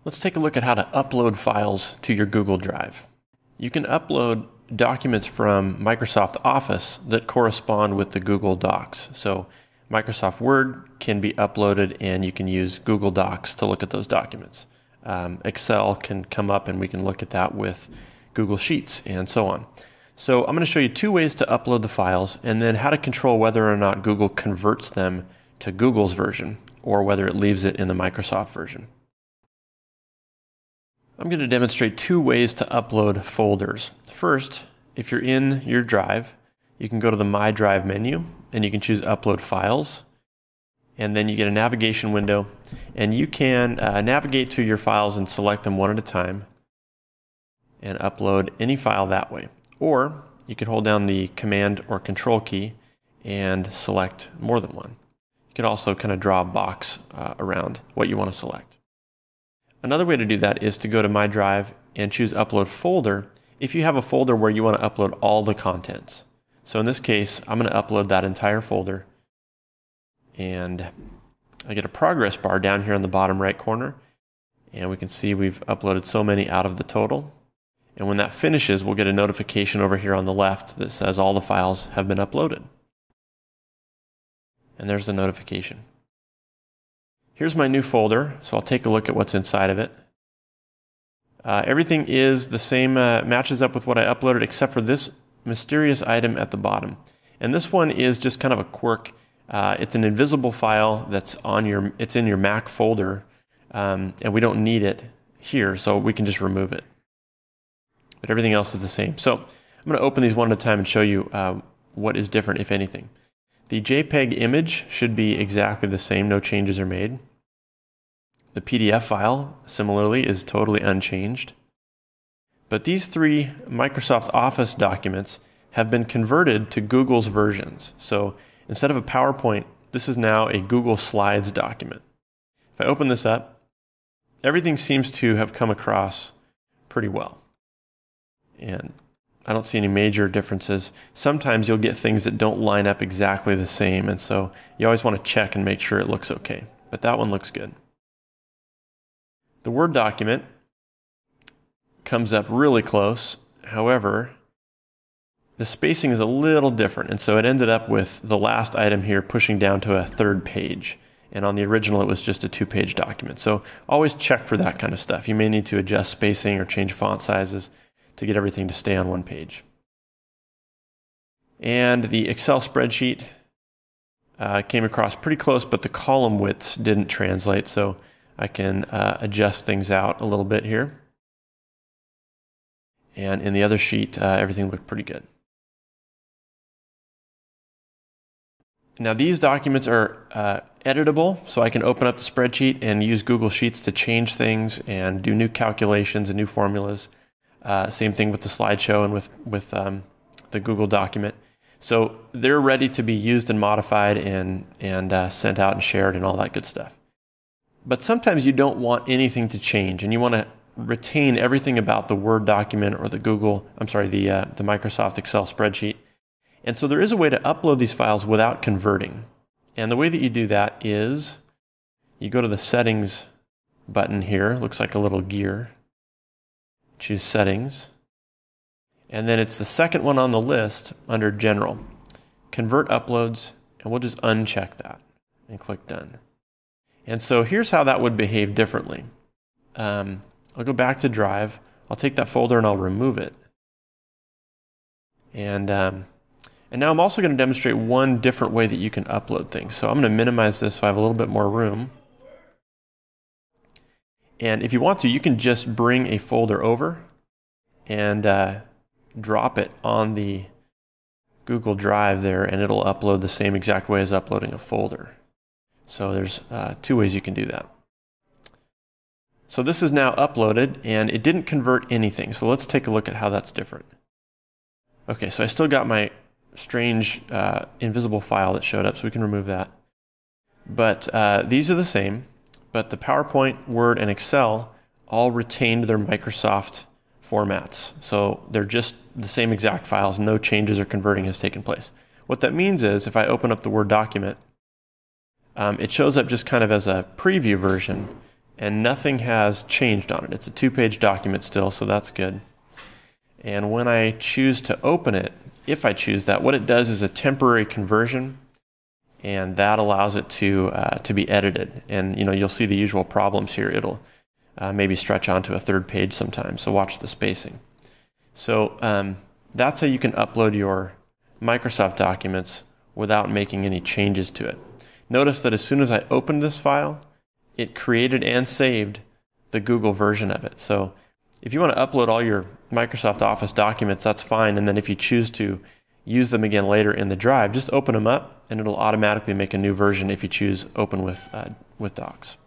Let's take a look at how to upload files to your Google Drive. You can upload documents from Microsoft Office that correspond with the Google Docs. So Microsoft Word can be uploaded and you can use Google Docs to look at those documents. Excel can come up and we can look at that with Google Sheets and so on. So I'm going to show you two ways to upload the files and then how to control whether or not Google converts them to Google's version or whether it leaves it in the Microsoft version. I'm going to demonstrate two ways to upload folders. First, if you're in your drive, you can go to the My Drive menu and you can choose Upload Files. And then you get a navigation window and you can navigate to your files and select them one at a time and upload any file that way. Or you can hold down the Command or Control key and select more than one. You can also kind of draw a box around what you want to select. Another way to do that is to go to My Drive and choose Upload Folder if you have a folder where you want to upload all the contents. So in this case, I'm going to upload that entire folder. And I get a progress bar down here on the bottom right corner. And we can see we've uploaded so many out of the total. And when that finishes, we'll get a notification over here on the left that says all the files have been uploaded. And there's the notification. Here's my new folder, so I'll take a look at what's inside of it. Everything is the same, matches up with what I uploaded except for this mysterious item at the bottom. And this one is just kind of a quirk. It's an invisible file that's it's in your Mac folder, and we don't need it here, so we can just remove it. But everything else is the same. So I'm going to open these one at a time and show you what is different, if anything. The JPEG image should be exactly the same, no changes are made. The PDF file, similarly, is totally unchanged. But these three Microsoft Office documents have been converted to Google's versions. So instead of a PowerPoint, this is now a Google Slides document. If I open this up, everything seems to have come across pretty well. And I don't see any major differences. Sometimes you'll get things that don't line up exactly the same, and so you always want to check and make sure it looks okay. But that one looks good. The Word document comes up really close. However, the spacing is a little different, and so it ended up with the last item here pushing down to a third page. And on the original, it was just a two-page document. So always check for that kind of stuff. You may need to adjust spacing or change font sizes to get everything to stay on one page. And the Excel spreadsheet came across pretty close, but the column widths didn't translate, so I can adjust things out a little bit here. And in the other sheet, everything looked pretty good. Now these documents are editable, so I can open up the spreadsheet and use Google Sheets to change things and do new calculations and new formulas. Same thing with the slideshow and with the Google document. So they're ready to be used and modified and sent out and shared and all that good stuff. But sometimes you don't want anything to change and you want to retain everything about the Word document or the Microsoft Excel spreadsheet. And so there is a way to upload these files without converting. And the way that you do that is you go to the Settings button here, looks like a little gear. Choose Settings, and then it's the second one on the list under General. Convert Uploads, and we'll just uncheck that and click Done. And so here's how that would behave differently. I'll go back to Drive, I'll take that folder and I'll remove it. And now I'm also going to demonstrate one different way that you can upload things. So I'm going to minimize this so I have a little bit more room. And if you want to, you can just bring a folder over and drop it on the Google Drive there, and it'll upload the same exact way as uploading a folder. So there's two ways you can do that. So this is now uploaded, and it didn't convert anything. So let's take a look at how that's different. Okay, so I still got my strange invisible file that showed up, so we can remove that. But these are the same. But the PowerPoint, Word, and Excel all retained their Microsoft formats. So they're just the same exact files, no changes or converting has taken place. What that means is if I open up the Word document, it shows up just kind of as a preview version, and nothing has changed on it. It's a 2-page document still, so that's good. And when I choose to open it, if I choose that, what it does is a temporary conversion, and that allows it to be edited. And you'll see the usual problems here. It'll maybe stretch onto a 3rd page sometimes, so watch the spacing. So that's how you can upload your Microsoft documents without making any changes to it. Notice that as soon as I opened this file, it created and saved the Google version of it. So if you want to upload all your Microsoft Office documents, that's fine. And then if you choose to use them again later in the drive, just open them up and it'll automatically make a new version if you choose Open with Docs.